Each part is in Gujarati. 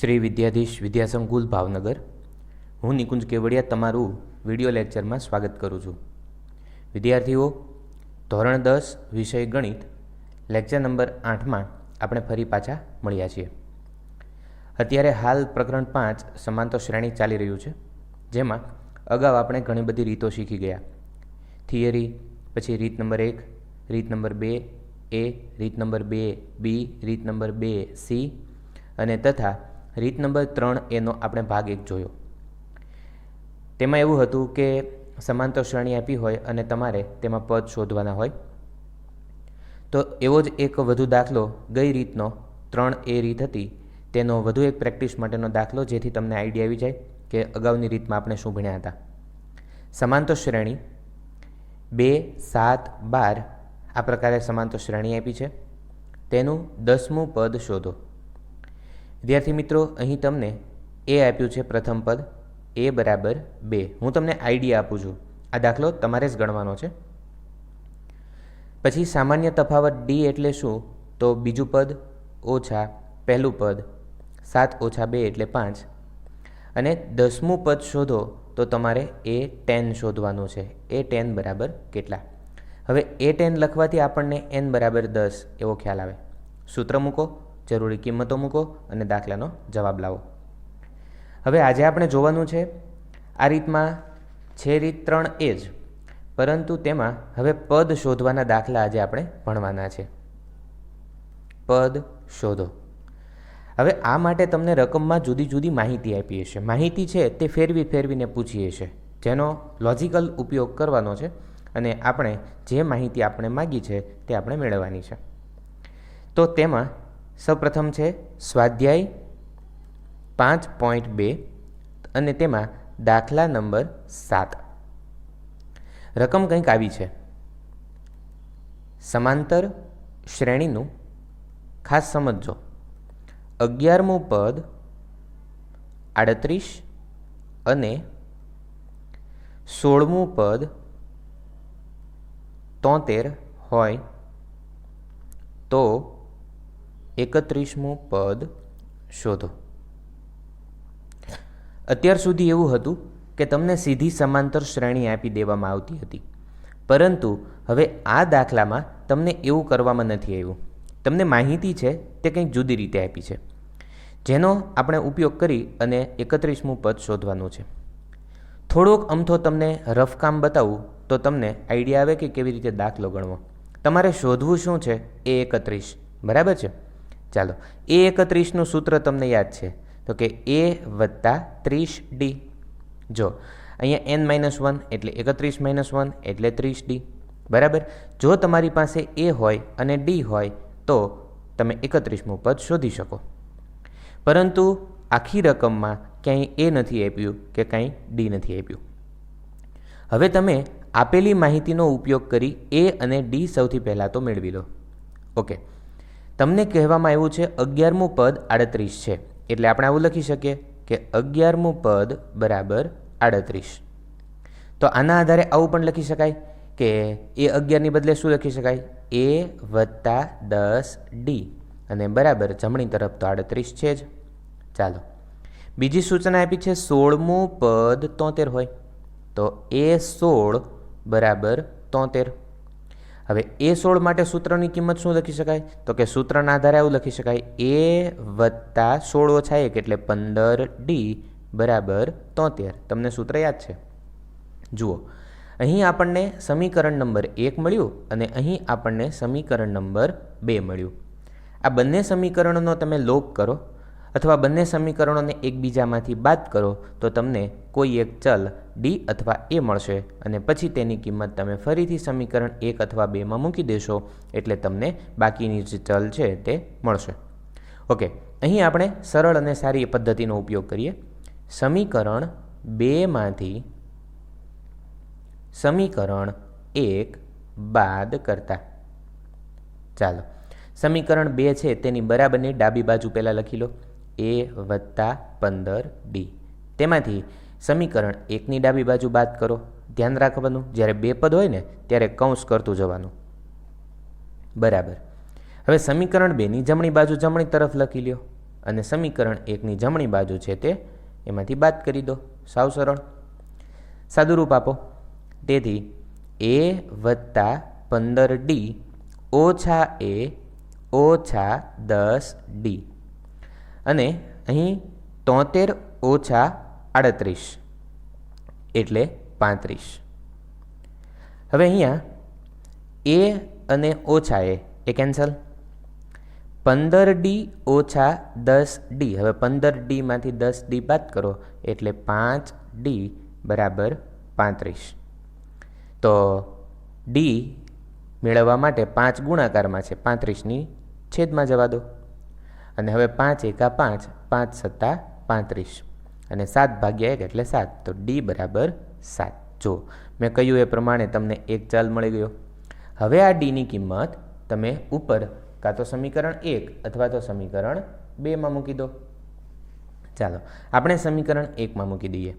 શ્રી વિદ્યાધીશ વિદ્યાસંકુલ ભાવનગર। હું નિકુંજ કેવડિયા તમારું વિડિયો લેક્ચરમાં સ્વાગત કરું છું। વિદ્યાર્થીઓ, ધોરણ 10 વિષય ગણિત લેક્ચર નંબર 8માં આપણે ફરી પાછા મળ્યા છીએ। અત્યારે હાલ પ્રકરણ 5 સમાંતર શ્રેણી ચાલી રહ્યું છે, જેમાં અગાઉ આપણે ઘણી બધી રીતો શીખી ગયા। થિયરી, પછી રીત નંબર 1, રીત નંબર 2 એ, રીત નંબર 2 બી, રીત નંબર 2 સી અને તથા રીત નંબર 3 એનો આપણે ભાગ 1 જોયો। તેમાં એવું હતું કે સમાંતર શ્રેણી આપી હોય અને તમારે તેમાં પદ શોધવાના હોય। તો એવો જ એક વધુ દાખલો ગઈ રીતનો 3A રીત હતી, તેનો વધુ એક પ્રેક્ટિસ માટેનો દાખલો, જેથી તમને આઈડિયા આવી જાય કે અગાઉની રીતમાં આપણે શું ભણ્યા હતા। સમાંતર શ્રેણી 2, 7, 12 આ પ્રકારે સમાંતર શ્રેણી આપી છે, તેનું 10મું પદ શોધો। વિદ્યાર્થી મિત્રો, અહીં તમને એ આપ્યું છે પ્રથમ પદ, એ બરાબર 2। હું તમને આઈડિયા આપું છું, આ દાખલો તમારે જ ગણવાનો છે। પછી સામાન્ય તફાવત ડી એટલે શું? તો બીજું પદ ઓછા પહેલું પદ, 7 ઓછા 2 એટલે 5 અને 10મું પદ શોધો તો તમારે એ 10 શોધવાનું છે। એ 10 બરાબર કેટલા? હવે એ 10 લખવાથી આપણને n બરાબર 10 એવો ખ્યાલ આવે। સૂત્ર મૂકો, જરૂરી કિંમતો મૂકો અને દાખલાનો જવાબ લાવો। હવે આજે આપણે જોવાનું છે, આ રીતમાં છે રીત 3A જ, પરંતુ તેમાં હવે પદ શોધવાના દાખલા આજે આપણે ભણવાના છે। પદ શોધો। હવે આ માટે તમને રકમમાં જુદી જુદી માહિતી આપી હશે। માહિતી છે તે ફેરવીને પૂછી હશે, જેનો લોજિકલ ઉપયોગ કરવાનો છે અને આપણે જે માહિતી આપણે માગી છે તે આપણે મેળવવાની છે। તો તેમાં સૌપ્રથમ છે સ્વાધ્યાય 5.2 અને તેમાં દાખલા નંબર 7। રકમ કંઈક આવી છે। સમાંતર શ્રેણીનું ખાસ સમજો, 11મું પદ 38 અને 16મું પદ 73 હોય તો 31મું પદ શોધો। અત્યાર સુધી એવું હતું કે તમને સીધી સમાંતર શ્રેણી આપી દેવામાં આવતી હતી, પરંતુ હવે આ દાખલામાં તમને એવું કરવામાં નથી આવ્યું। તમને માહિતી છે તે કંઈક જુદી રીતે આપી છે, જેનો આપણે ઉપયોગ કરી અને 31મું પદ શોધવાનું છે। થોડોક અમથો તમને રફ કામ બતાવું તો તમને આઈડિયા આવે કે કેવી રીતે દાખલો ગણવો। તમારે શોધવું શું છે? એ 31, બરાબર છે? ચાલો, એ 31નું સૂત્ર તમને યાદ છે, તો કે a વત્તા 30d। જો અહીંયા n-1 એટલે 31 - 1 એટલે 30d, બરાબર। જો તમારી પાસે a હોય અને d હોય તો તમે 31મું પદ શોધી શકો, પરંતુ આખી રકમમાં ક્યાંય a નથી આપ્યું કે કાંઈ d નથી આપ્યું। હવે તમે આપેલી માહિતીનો ઉપયોગ કરી a અને d સૌથી પહેલાં તો મેળવી લો। ઓકે, તમને કહેવામાં આવ્યું છે 11મું પદ 38 છે, એટલે આપણે આવું લખી શકીએ કે 11મું પદ બરાબર 38। તો આના આધારે આવું પણ લખી શકાય કે એ 11ની બદલે શું લખી શકાય? a વત્તા 10d અને બરાબર જમણી તરફ તો 38 છે જ। ચાલો, બીજી સૂચના આપી છે 16મું પદ 73 હોય તો a 16 બરાબર 73। હવે એ 16 માટે સૂત્રની કિંમત શું લખી શકાય? તો કે સૂત્રના આધારે આવું લખી શકાય, a વત્તા 16 ઓછા 1 એટલે 15d બરાબર 73। તમને સૂત્ર યાદ છે? જુઓ, અહીં આપણને સમીકરણ નંબર 1 મળ્યું અને અહીં આપણને સમીકરણ નંબર 2 મળ્યું। આ બંને સમીકરણોનો તમે લોપ કરો અથવા બંને સમીકરણોને એકબીજામાંથી બાદ કરો તો તમને કોઈ એક ચલ d અથવા a મળશે અને પછી તેની કિંમત તમે ફરીથી સમીકરણ 1 અથવા 2માં મૂકી દેશો એટલે તમને બાકીની જે ચલ છે તે મળશે। ઓકે, અહીં આપણે સરળ અને સારી પદ્ધતિનો ઉપયોગ કરીએ। સમીકરણ 2માંથી સમીકરણ 1 બાદ કરતા। ચાલો, સમીકરણ 2 છે તેની બરાબરની ડાબી બાજુ પહેલાં લખી લો, a વત્તા 15d। તેમાંથી સમીકરણ 1ની ડાબી બાજુ બાદ કરો। ધ્યાન રાખવાનું, જ્યારે 2 પદ હોય ને ત્યારે કૌંસ કરતું જવાનું, બરાબર। હવે સમીકરણ 2ની જમણી બાજુ જમણી તરફ લખી લ્યો અને સમીકરણ 1ની જમણી બાજુ છે તે એમાંથી બાદ કરી દો. સાવ સરળ. સાદુરૂપ આપો. તેથી a + 15d ઓછા a ઓછા 10d અને અહીં 73 ઓછા 38 એટલે 35. હવે અહીંયા a અને ઓછા એ કેન્સલ. 15d ઓછા 10d, હવે 15dમાંથી 10d બાદ કરો એટલે 5d બરાબર 35. તો d મેળવવા માટે 5 ગુણાકારમાં છે, 35ની છેદમાં જવા દો. અને હવે 5 એકા 5, 5 સત્તા 35 અને 7 ભાગ્યા 1 એટલે 7. તો d બરાબર 7. જો મેં કહ્યું એ પ્રમાણે તમને એક ચલ મળી ગયો. હવે આ ડીની કિંમત તમે ઉપર કાં તો સમીકરણ 1 અથવા તો સમીકરણ 2માં મૂકી દો. ચાલો આપણે સમીકરણ 1માં મૂકી દઈએ.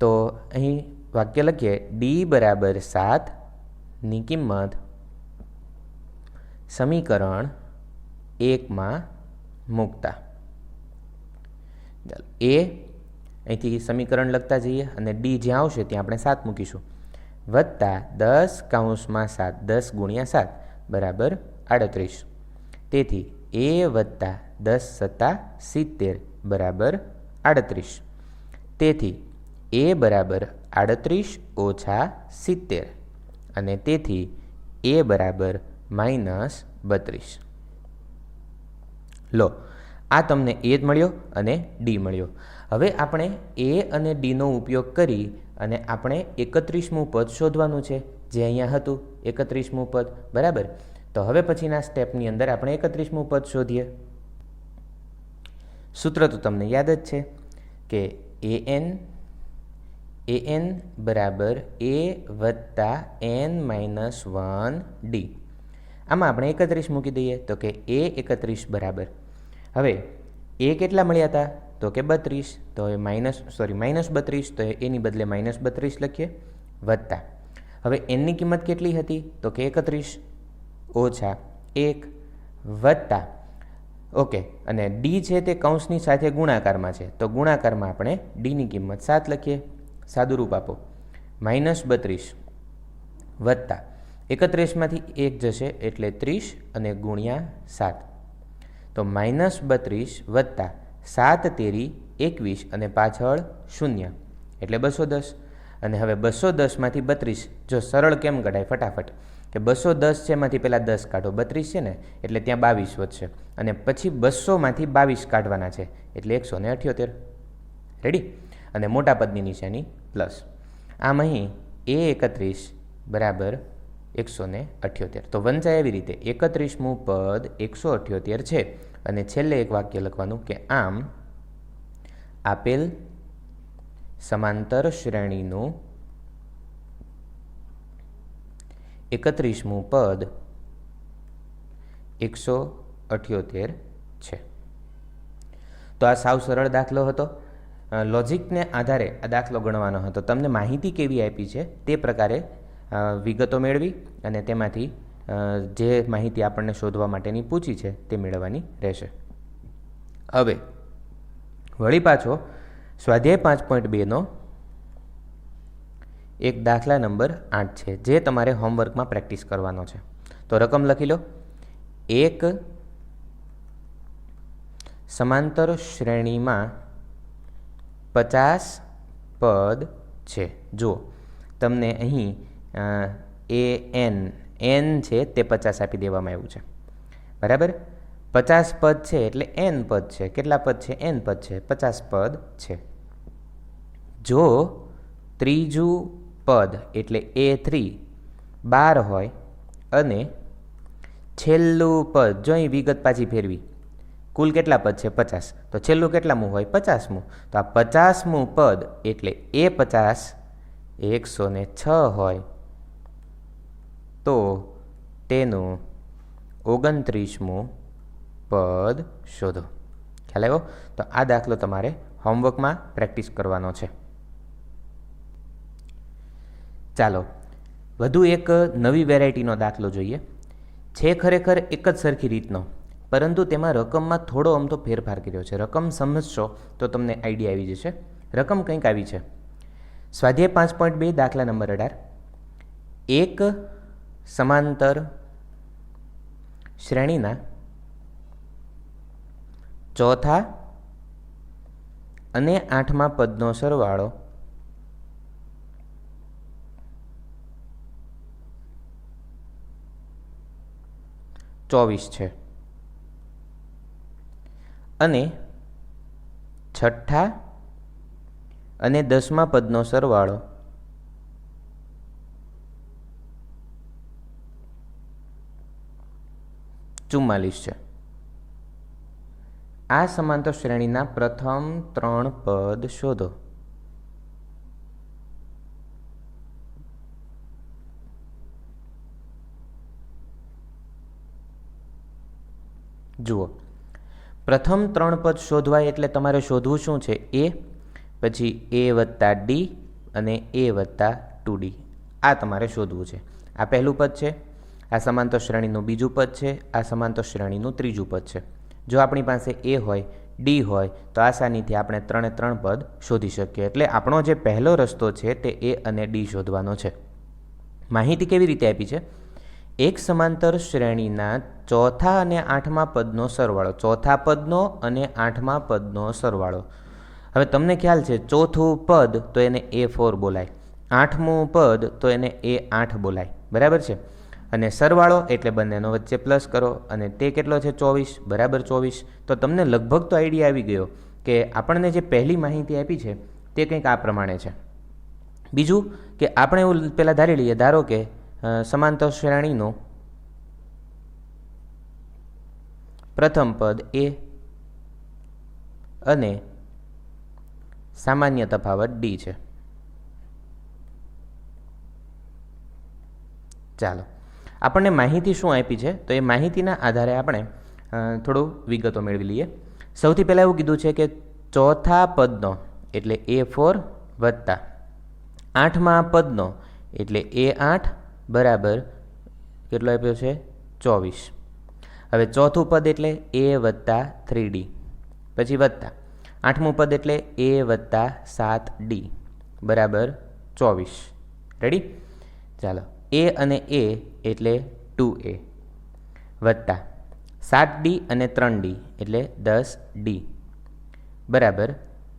તો અહીં વાક્ય લખીએ ડી બરાબર 7ની કિંમત સમીકરણ 1માં મૂકતા. ચાલો એ અહીંથી સમીકરણ લખતા જઈએ અને ડી જ્યાં આવશે ત્યાં આપણે 7 મૂકીશું. વત્તા 10 × 7, 10 × 7 બરાબર 38. તેથી a વત્તા 10 સત્તા 70 બરાબર 38. તેથી a બરાબર 38 ઓછા 70 અને તેથી a બરાબર -32. લો આ તમને a જ મળ્યો અને d મળ્યો. હવે આપણે a અને dનો ઉપયોગ કરી અને આપણે 31મું પદ શોધવાનું છે, જે અહીંયા હતું 31મું પદ. બરાબર. તો હવે પછીના સ્ટેપની અંદર આપણે 31મું પદ શોધીએ. સૂત્ર તો તમને યાદ જ છે કે an બરાબર a વત્તા n-1d. આમાં આપણે 31 મૂકી દઈએ તો કે a 31 બરાબર. હવે a કેટલા મળ્યા હતા તો કે 32. તો એ -32, તો એની બદલે -32 લખીએ. વત્તા હવે nની કિંમત કેટલી હતી તો કે 31 ઓછા 1 વત્તા ઓકે અને ડી છે તે કૌંસની સાથે ગુણાકારમાં છે, તો ગુણાકારમાં આપણે ડીની કિંમત 7 લખીએ. સાદુરૂપ આપો. -32 વત્તા 31માંથી 1 જશે એટલે 30 અને ગુણ્યા 7. તો -32 વત્તા 7 તેરી 21 અને પાછળ 0 એટલે 210. અને હવે 210માંથી 32 જો સરળ કેમ કઢાય ફટાફટ કે 210 છે એમાંથી પહેલાં 10 કાઢો, 32 છે ને એટલે ત્યાં 22 વધશે અને પછી 200માંથી 22 કાઢવાના છે એટલે 178. રેડી. અને મોટા પદની નિશાની પ્લસ. આમ અહીં a 31 બરાબર 178. તો વંચાય એવી રીતે 31મું પદ 178 છે અને છેલ્લે એક વાક્ય લખવાનું કે આમ આપેલ સમાંતર શ્રેણીનું 31મું પદ 178 છે. તો આ સાવ સરળ દાખલો હતો. લોજિકને આધારે આ દાખલો ગણવાનો હતો. તમને માહિતી કેવી આપી છે તે પ્રકારે વિગતો મેળવી અને તેમાંથી જે માહિતી આપણને શોધવા માટેની પૂછી છે તે મેળવવાની રહેશે. હવે વળી પાછો સ્વાધ્યાય 5.2નો એક દાખલા નંબર 8 છે, જે તમારે હોમવર્કમાં પ્રેક્ટિસ કરવાનો છે. તો રકમ લખી લો. એક સમાંતર શ્રેણીમાં 50 પદ છે. જો તમને અહીં n છે તે 50 આપી દેવામાં આવ્યું છે. બરાબર. 50 પદ છે એટલે n પદ છે. કેટલા પદ છે? n પદ છે. 50 પદ છે. જો ત્રીજું પદ એટલે a3 12 હોય અને છેલ્લું પદ, જો અહીં વિગત પાછી ફેરવી, કુલ કેટલા પદ છે? 50. તો છેલ્લું કેટલામું હોય? 50મું. તો આ 50મું પદ એટલે a50 106 હોય તો તેનું 29મું પદ શોધો. ખ્યાલ આવ્યો? તો આ દાખલો તમારે હોમવર્કમાં પ્રેક્ટિસ કરવાનો છે. ચાલો વધુ એક નવી વેરાયટીનો દાખલો જોઈએ. છે ખરેખર એક જ સરખી રીતનો, પરંતુ તેમાં રકમમાં થોડો અમથો ફેરફાર કર્યો છે. રકમ સમજશો તો તમને આઈડિયા આવી જશે. રકમ કંઈક આવી છે. સ્વાધ્યાય 5.2 દાખલા નંબર 18. એક સમાંતર શ્રેણીના ચોથા અને આઠમા પદનો સરવાળો 24 છે અને છઠ્ઠા અને 10મા પદનો સરવાળો 44 છે. આ સમાંતર શ્રેણીના પ્રથમ 3 પદ શોધો. જુઓ, પ્રથમ 3 પદ શોધવા એટલે તમારે શોધવું શું છે? એ, પછી a વત્તા ડી અને a વત્તા 2d. આ તમારે શોધવું છે. આ પહેલું પદ છે, આ સમાંતર શ્રેણીનું બીજું પદ છે, આ સમાંતર શ્રેણીનું ત્રીજું પદ છે. જો આપણી પાસે a હોય, ડી હોય તો આસાનીથી આપણે 3 પદ શોધી શકીએ. એટલે આપણો જે પહેલો રસ્તો છે તે a અને d શોધવાનો છે. માહિતી કેવી રીતે આપી છે? એક સમાંતર શ્રેણીના ચોથા અને આઠમા પદનો સરવાળો. ચોથા પદનો અને આઠમા પદનો સરવાળો. હવે તમને ખ્યાલ છે, ચોથું પદ તો એને a4 બોલાય, આઠમું પદ તો એને a8 બોલાય, બરાબર છે. અને સરવાળો એટલે બંનેનો વચ્ચે પ્લસ કરો અને તે કેટલો છે? 24 બરાબર 24. તો તમને લગભગ તો આઈડિયા આવી ગયો કે આપણને જે પહેલી માહિતી આપી છે તે કંઈક આ પ્રમાણે છે. બીજું કે આપણે એવું પહેલાં ધારી લઈએ, ધારો કે સમાંતર શ્રેણીનું પ્રથમ પદ a અને સામાન્ય તફાવત d છે. ચાલો, આપણને માહિતી શું આપી છે તો એ માહિતીના આધારે આપણે થોડું વિગતો મેળવી લઈએ. સૌથી પહેલાં એવું કીધું છે કે ચોથા પદનો એટલે a4 વત્તા આઠમા પદનો એટલે a8 બરાબર કેટલો આપ્યો છે? 24. હવે ચોથું પદ એટલે a વત્તા 3d, પછી વત્તા આઠમું પદ એટલે a વત્તા 7d બરાબર 24. રેડી? ચાલો, a અને a એટલે 2a વત્તા 7d અને 3d એટલે 10d બરાબર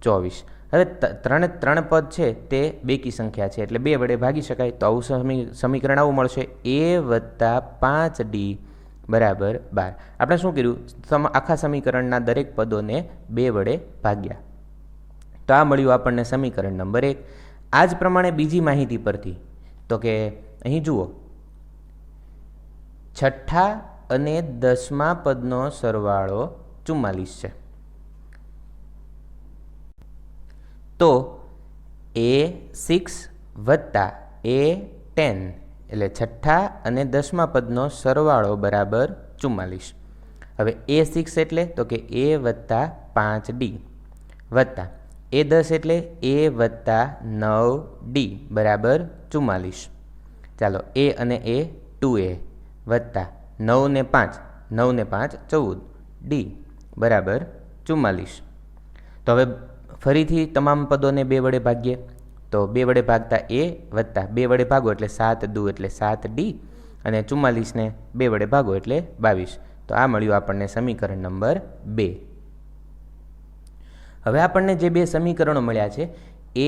24. હવે ત્રણ પદ છે તે બેકી સંખ્યા છે એટલે 2 વડે ભાગી શકાય. તો આવું સમીકરણ આવું મળશે, a વત્તા 5d બરાબર 12. આપણે શું કર્યું? આખા સમીકરણના દરેક પદોને 2 વડે ભાગ્યા. તો આ મળ્યું આપણને સમીકરણ નંબર 1. આ જ પ્રમાણે બીજી માહિતી પરથી તો કે અહીં જુઓ, છઠ્ઠા અને 10મા પદનો સરવાળો 44 છે. તો a6 વત્તા a10 એટલે છઠ્ઠા અને 10મા પદનો સરવાળો બરાબર 44. હવે a6 એટલે તો કે a વત્તા 5d વત્તા a10 એટલે a વત્તા 9d બરાબર 44. ચાલો, a અને a 2a વત્તા 9 ને 5 14d બરાબર 44. તો હવે ફરીથી તમામ પદોને 2 વડે ભાગીએ. તો 2 વડે ભાગતા a વત્તા 2 વડે ભાગો એટલે 7 દુ એટલે 7d અને 44ને 2 વડે ભાગો એટલે 22. તો આ મળ્યું આપણને સમીકરણ નંબર 2. હવે આપણને જે 2 સમીકરણો મળ્યા છે,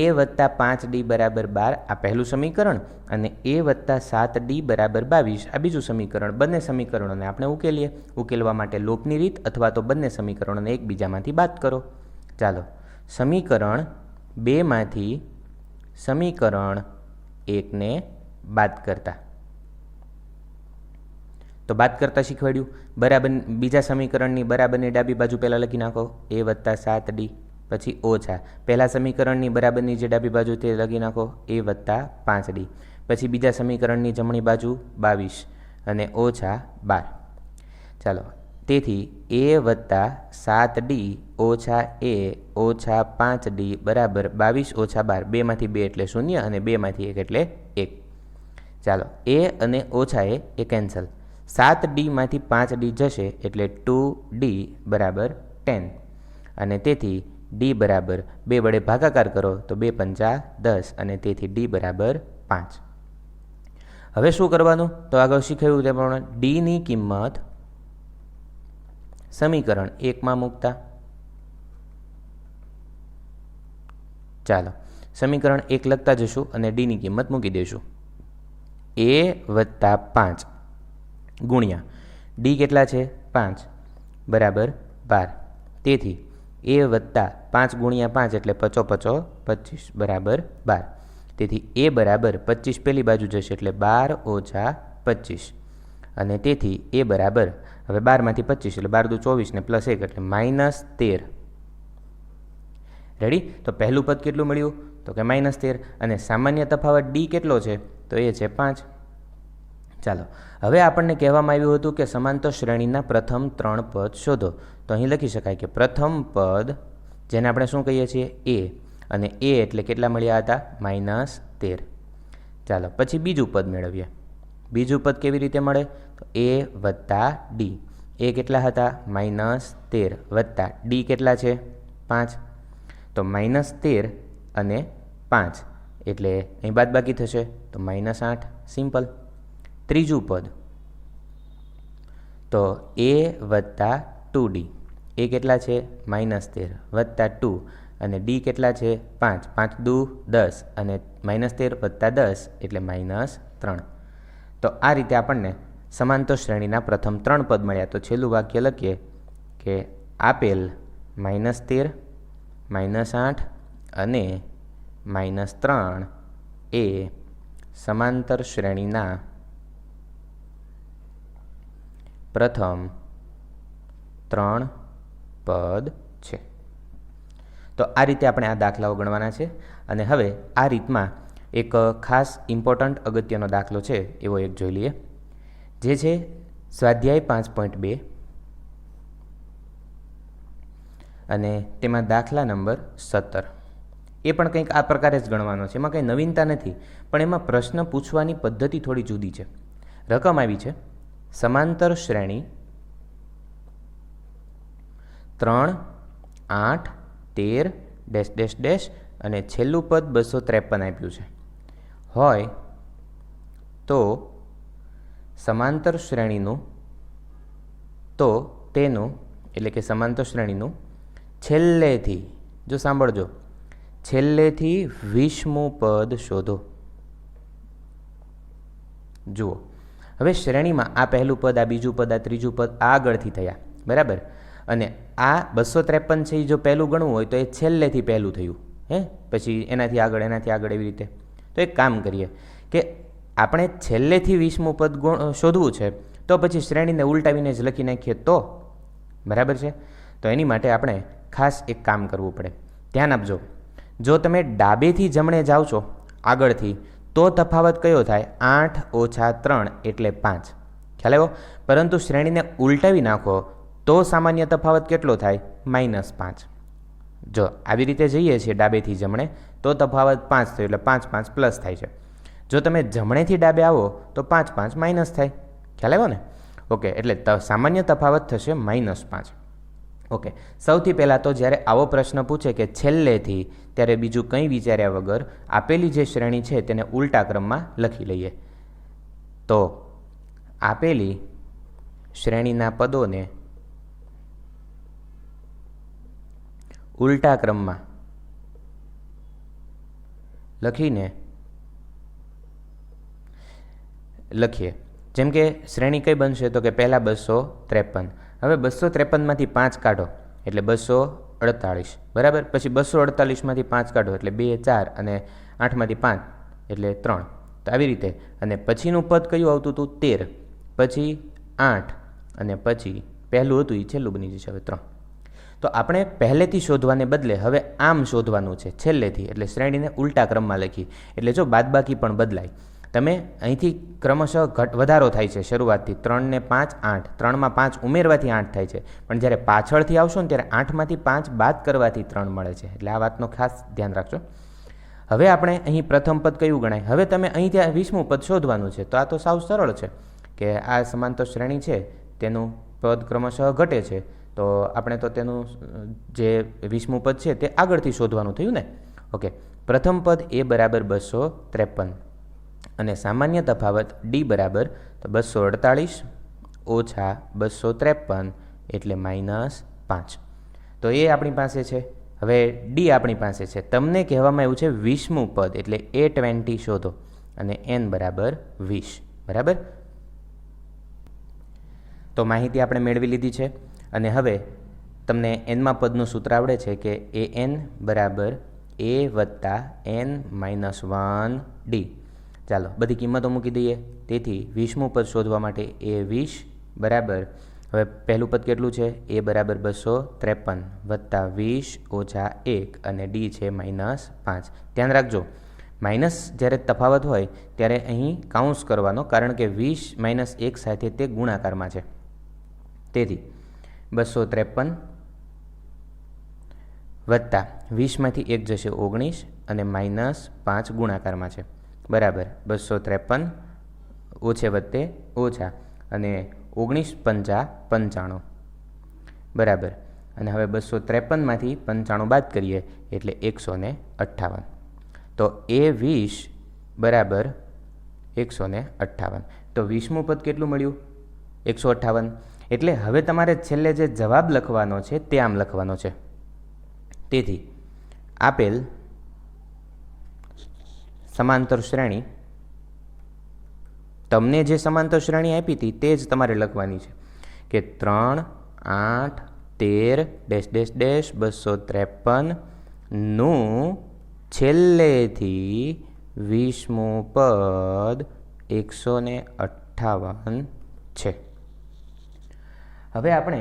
a વત્તા 5d બરાબર 12 આ પહેલું સમીકરણ અને a વત્તા 7d બરાબર 22 આ બીજું સમીકરણ. બંને સમીકરણોને આપણે ઉકેલીએ. ઉકેલવા માટે લોપની રીત અથવા તો બંને સમીકરણોને એકબીજામાંથી બાદ કરો. ચાલો, સમીકરણ 2માંથી સમીકરણ 1ને બાદ કરતા. તો બાદ કરતા શીખવાડ્યું. બરાબર બીજા સમીકરણની બરાબરની ડાબી બાજુ પહેલાં લખી નાખો, a વત્તા 7d પછી ઓછા પહેલા સમીકરણની બરાબરની જે ડાબી બાજુ તે લખી નાખો a વત્તા 5d પછી બીજા સમીકરણની જમણી બાજુ 22 અને ઓછા 12. ચાલો, તેથી a વત્તા 7d ઓછા a ઓછા 5d બરાબર 22 ઓછા 12. 2માંથી 2 એટલે 0 અને 2માંથી 1 એટલે 1. ચાલો, a અને ઓછા એ કેન્સલ. 7D માંથી 5D જશે એટલે 2D બરાબર 10 અને તેથી D બરાબર 2 વડે ભાગાકાર કરો તો 2 પંચા 10 અને તેથી D બરાબર 5. હવે શું કરવાનું? તો આગળ શીખ્યું તે પ્રમાણે Dની કિંમત સમીકરણ 1માં મૂકતા. ચાલો સમીકરણ 1 લખતા જશું અને Dની કિંમત મૂકી દઈશું. A વત્તા 5 ગુણ્યા D કેટલા છે? 5 બરાબર 12. તેથી A વત્તા 5 ગુણ્યા 5 એટલે 5 5 25 બરાબર 12. તેથી A બરાબર 25 પેલી બાજુ જશે એટલે 12 ઓછા 25 અને તેથી A બરાબર હવે 12માંથી 25 એટલે 12 દુ 24 ને પ્લસ 1 એટલે -13. રેડી? તો પહેલું પદ કેટલું મળ્યું? તો કે -13 અને સામાન્ય તફાવત D કેટલો છે? તો એ છે 5. ચાલો હવે આપણને કહેવામાં આવ્યું હતું કે સમાંતર શ્રેણીના પ્રથમ 3 પદ શોધો. તો અહીં લખી શકાય કે પ્રથમ પદ જેને આપણે શું કહીએ છીએ? A અને A એટલે કેટલા મળ્યા હતા? -13. ચાલો પછી બીજું પદ મેળવીએ. બીજું પદ કેવી રીતે મળે? તો A વત્તા D. A કેટલા હતા? -13 વત્તા D કેટલા છે? 5. તો -13 અને 5 એટલે અહીં બાદબાકી થશે તો -8. સિમ્પલ. ત્રીજું પદ તો A વત્તા 2D. A કેટલા છે? -13 વત્તા 2 અને D કેટલા છે? 5. 5 દુ 10 અને -13 વત્તા 10 એટલે -3. તો આ રીતે આપણને સમાંતર શ્રેણીના પ્રથમ 3 પદ મળ્યા. તો છેલ્લું વાક્ય લખીએ કે આપેલ -13 -8 અને -3 એ સમાંતર શ્રેણીના પ્રથમ 3 પદ છે. તો આ રીતે આપણે આ દાખલાઓ ગણવાના છે. અને હવે આ રીતમાં એક ખાસ ઇમ્પોર્ટન્ટ અગત્યનો દાખલો છે એવો એક જોઈ લઈએ, જે છે સ્વાધ્યાય 5.2 અને તેમાં દાખલા નંબર 17. એ પણ કંઈક આ પ્રકારે જ ગણવાનો છે. એમાં કંઈ નવીનતા નથી, પણ એમાં પ્રશ્ન પૂછવાની પદ્ધતિ થોડી જુદી છે. રકમ આવી છે સમાંતર શ્રેણી 3, 8, 13 ડેશ ડેશ ડેશ અને છેલ્લું પદ 253 આપ્યું છે. હોય તો સમાંતર શ્રેણીનું તેનું એટલે કે સમાંતર શ્રેણીનું છેલ્લેથી, જો સાંભળજો, છેલ્લેથી 20મું પદ શોધો. જુઓ હવે શ્રેણીમાં આ પહેલું પદ, આ બીજું પદ, આ ત્રીજું પદ આગળથી થયા, બરાબર. અને આ 253 છે એ જો પહેલું ગણવું હોય તો એ છેલ્લેથી પહેલું થયું, પછી એનાથી આગળ એવી રીતે. તો એક કામ કરીએ કે આપણે છેલ્લેથી 20મું પદ શોધવું છે તો પછી શ્રેણીને ઉલટાવીને જ લખી નાખીએ તો બરાબર છે. તો એની માટે આપણે ખાસ એક કામ કરવું પડે. ધ્યાન આપજો, જો તમે ડાબેથી જમણે જાઓ છો આગળથી તો તફાવત કયો થાય? 8 ઓછા 3 એટલે 5. ખ્યાલ આવ્યો? પરંતુ શ્રેણીને ઉલટાવી નાખો તો સામાન્ય તફાવત કેટલો થાય? -5. જો આવી રીતે જઈએ છીએ ડાબેથી જમણે તો તફાવત 5 થયો એટલે 5 5 પ્લસ થાય છે. જો તમે જમણેથી ડાબે આવો તો 5 5 માઇનસ થાય. ખ્યાલ આવ્યો ને? ઓકે, એટલે સામાન્ય તફાવત થશે -5. ઓકે, સૌથી પહેલાં તો જ્યારે આવો પ્રશ્ન પૂછે કે છેલ્લેથી, ત્યારે બીજું કંઈ વિચાર્યા વગર આપેલી જે શ્રેણી છે તેને ઉલટા ક્રમમાં લખી લઈએ. તો આપેલી શ્રેણીના પદોને ઉલટા ક્રમમાં લખીને લખીએ. જેમ કે શ્રેણી કઈ બનશે? તો કે પહેલાં 253. હવે 253માંથી 5 કાઢો એટલે 248, બરાબર. પછી 248માંથી 5 કાઢો એટલે 2 4 અને 8માંથી 5 એટલે 3. તો આવી રીતે. અને પછીનું પદ કયું આવતું હતું? 13, પછી 8 અને પછી પહેલું હતું એ છેલ્લું બની જશે હવે 3. તો આપણે પહેલેથી શોધવાને બદલે હવે આમ શોધવાનું છે છેલ્લેથી, એટલે શ્રેણીને ઉલટા ક્રમમાં લખી. એટલે જો બાદબાકી પણ બદલાય. તમે અહીંથી ક્રમશઃ વધારો થાય છે શરૂઆતથી 3 ને 5 8, 3માં 5 ઉમેરવાથી 8 થાય છે, પણ જ્યારે પાછળથી આવશો ને ત્યારે 8માંથી 5 બાદ કરવાથી 3 મળે છે. એટલે આ વાતનો ખાસ ધ્યાન રાખજો. હવે આપણે અહીં પ્રથમ પદ કયું ગણાય? હવે તમે અહીંથી 20મું પદ શોધવાનું છે. તો આ તો સાવ સરળ છે કે આ સમાંતર શ્રેણી છે તેનું પદ ક્રમશઃ ઘટે છે, તો આપણે તો તેનું જે 20મું પદ છે તે આગળથી શોધવાનું થયું ને. ઓકે, પ્રથમ પદ a બરાબર 253 અને સામાન્ય તફાવત d બરાબર 248 ઓછા 253 એટલે -5. તો એ આપણી પાસે છે. હવે ડી આપણી પાસે છે. તમને કહેવામાં આવ્યું છે 20મું પદ એટલે A20 શોધો અને n બરાબર 20. બરાબર, તો માહિતી આપણે મેળવી લીધી છે અને હવે તમને એનમાં પદનું સૂત્ર આવડે છે કે an બરાબર a વત્તા n-1d. ચાલો બધી કિંમતો મૂકી દઈએ. તેથી 20મું પદ શોધવા માટે a20 બરાબર, હવે પહેલું પદ કેટલું છે? a બરાબર 253 વત્તા 20 ઓછા 1 અને d છે -5. ધ્યાન રાખજો, માઇનસ જ્યારે તફાવત હોય ત્યારે અહીં કાઉન્સ કરવાનો, કારણ કે 20 - 1 સાથે તે ગુણાકારમાં છે. તેથી 253 વત્તા 20માંથી 1 જશે 19 અને -5 ગુણાકારમાં છે. બરાબર, 253 ઓછે વત્તે ઓછા અને 19 × 5 = 95. બરાબર, અને હવે 253માંથી 95 બાદ કરીએ એટલે 158. તો A20 બરાબર 158. તો 20મું પદ કેટલું મળ્યું? 158. એટલે હવે તમારે છેલ્લે જે જવાબ લખવાનો છે તે આમ લખવાનો છે. તેથી આપેલ સમાંતર શ્રેણી, તમને જે સમાંતર શ્રેણી આપી હતી તે જ તમારે લખવાની છે કે 3, 8, 13 -- 253 નું છેલ્લેથી 20મું પદ 158 છે. હવે આપણે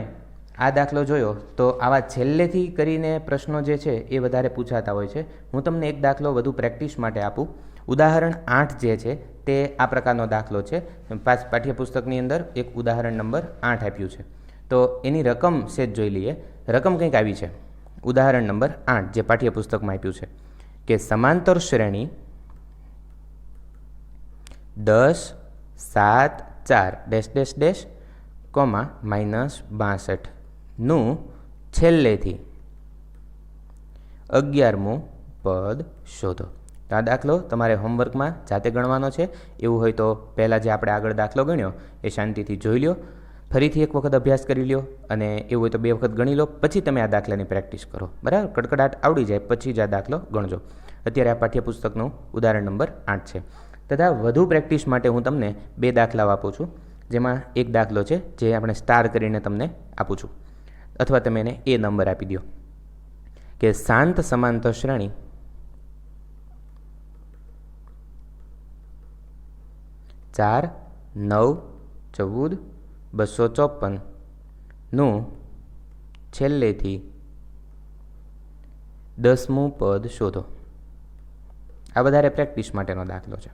આ દાખલો જોયો તો આવા છેલ્લેથી કરીને પ્રશ્નો જે છે એ વધારે પૂછાતા હોય છે. હું તમને એક દાખલો વધુ પ્રેક્ટિસ માટે આપું. ઉદાહરણ 8 જે છે તે આ પ્રકારનો દાખલો છે. પાઠ્યપુસ્તકની અંદર એક ઉદાહરણ નંબર 8 આપ્યું છે. તો એની રકમ સેજ જોઈ લઈએ. રકમ કંઈક આવી છે. ઉદાહરણ નંબર 8 જે પાઠ્યપુસ્તકમાં આપ્યું છે કે સમાંતર શ્રેણી 10, 7, 4 -, -62 નું છેલ્લેથી 11મું પદ શોધો. તો આ દાખલો તમારે હોમવર્કમાં જાતે ગણવાનો છે. એવું હોય તો પહેલાં જે આપણે આગળ દાખલો ગણ્યો એ શાંતિથી જોઈ લો, ફરીથી એક વખત અભ્યાસ કરી લો અને એવું હોય તો 2 વખત ગણી લો, પછી તમે આ દાખલાની પ્રેક્ટિસ કરો. બરાબર, કડકડાટ આવડી જાય પછી જ આ દાખલો ગણજો. અત્યારે આ પાઠ્યપુસ્તકનું ઉદાહરણ નંબર 8 છે. તથા વધુ પ્રેક્ટિસ માટે હું તમને 2 દાખલાઓ આપું છું, જેમાં એક દાખલો છે જે આપણે સ્ટાર કરીને તમને આપું છું, અથવા તમે એને એ નંબર આપી દો કે શાંત સમાંતર શ્રેણી 4, 9, 14, 254 નું છેલ્લેથી 10મું પદ શોધો. આ વધારે પ્રેક્ટિસ માટેનો દાખલો છે.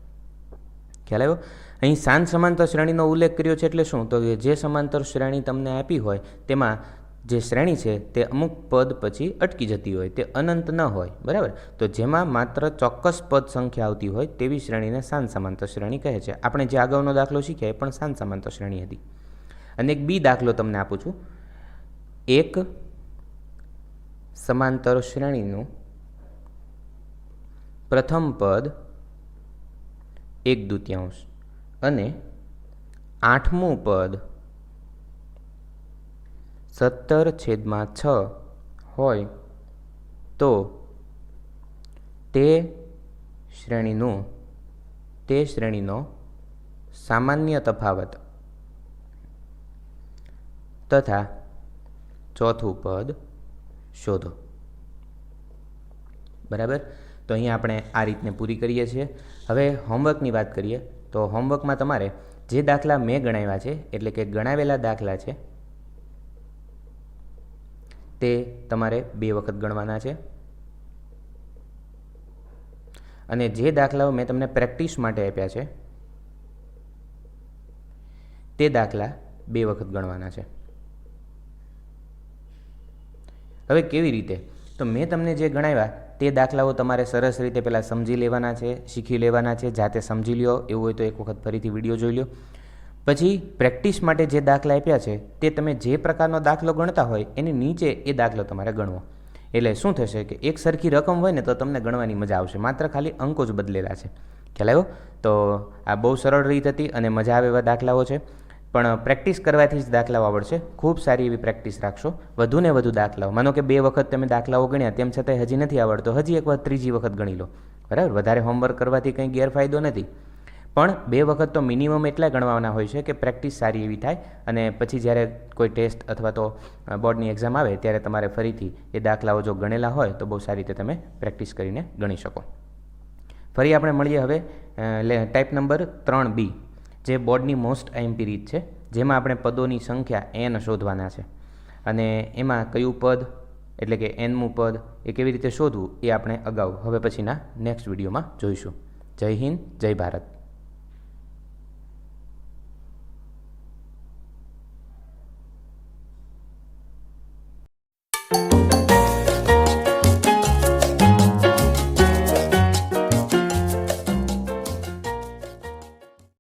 ખ્યાલ આવ્યો? અહીં શાંત સમાંતર શ્રેણીનો ઉલ્લેખ કર્યો છે એટલે શું? તો જે સમાંતર શ્રેણી તમને આપી હોય તેમાં જે શ્રેણી છે તે અમુક પદ પછી અટકી જતી હોય, તે અનંત ન હોય. બરાબર, તો જેમાં માત્ર ચોક્કસ પદ સંખ્યા આવતી હોય તેવી શ્રેણીને શાંત સમાંતર શ્રેણી કહે છે. આપણે જે અગાઉનો દાખલો શીખ્યા એ પણ શાંત સમાંતર શ્રેણી હતી. અને એક બી દાખલો તમને આપું છું. એક સમાંતર શ્રેણીનું પ્રથમ પદ 1/2 અને 8મું પદ 17/6 હોય તો તે શ્રેણીનો સામાન્ય તફાવત તથા ચોથું પદ શોધો. બરાબર, તો અહીંયા આપણે આ રીતને પૂરી કરીએ છીએ. હવે હોમવર્કની વાત કરીએ તો હોમવર્કમાં તમારે જે દાખલા મેં ગણાવ્યા છે, એટલે કે ગણાવેલા દાખલા છે, તે તમારે 2 વખત ગણવાના છે. અને જે દાખલાઓ મેં તમને પ્રેક્ટિસ માટે આપ્યા છે તે દાખલા 2 વખત ગણવાના છે. હવે કેવી રીતે? તો મેં તમને જે ગણાવ્યા તે દાખલાઓ તમારે સરસ રીતે પહેલાં સમજી લેવાના છે, શીખી લેવાના છે. જાતે સમજી લ્યો, એવું હોય તો એક વખત ફરીથી વિડીયો જોઈ લો. પછી પ્રેક્ટિસ માટે જે દાખલા આપ્યા છે તે તમે જે પ્રકારનો દાખલો ગણતા હોય એની નીચે એ દાખલો તમારે ગણવો. એટલે શું થશે કે એક સરખી રકમ હોય ને તો તમને ગણવાની મજા આવશે, માત્ર ખાલી અંકો જ બદલેલા છે. ખ્યાલ આવ્યો? તો આ બહુ સરળ રીત હતી અને મજા આવે એવા દાખલાઓ છે, પણ પ્રેક્ટિસ કરવાથી જ દાખલાઓ આવડશે. ખૂબ સારી એવી પ્રેક્ટિસ રાખશો, વધુ ને વધુ દાખલાઓ. માનો કે 2 વખત તમે દાખલાઓ ગણ્યા, તેમ છતાંય હજી નથી આવડતો, હજી એક વાર ત્રીજી વખત ગણી લો. બરાબર? વધારે હોમવર્ક કરવાથી કંઈ ગેરફાયદો નથી, પણ 2 વખત તો મિનિમમ એટલા ગણવાના હોય છે કે પ્રેક્ટિસ સારી એવી થાય, અને પછી જ્યારે કોઈ ટેસ્ટ અથવા તો બોર્ડની એક્ઝામ આવે ત્યારે તમારે ફરીથી એ દાખલાઓ જો ગણેલા હોય તો બહુ સારી રીતે તમે પ્રેક્ટિસ કરીને ગણી શકો. ફરી આપણે મળીએ હવે ટાઈપ નંબર 3B, જે બોર્ડની મોસ્ટ આઈએમપી રીત છે, જેમાં આપણે પદોની સંખ્યા n શોધવાના છે, અને એમાં કયું પદ એટલે કે nમું પદ એ કેવી રીતે શોધવું એ આપણે અગાઉ હવે પછીના નેક્સ્ટ વિડીયોમાં જોઈશું. જય હિન્દ, જય ભારત.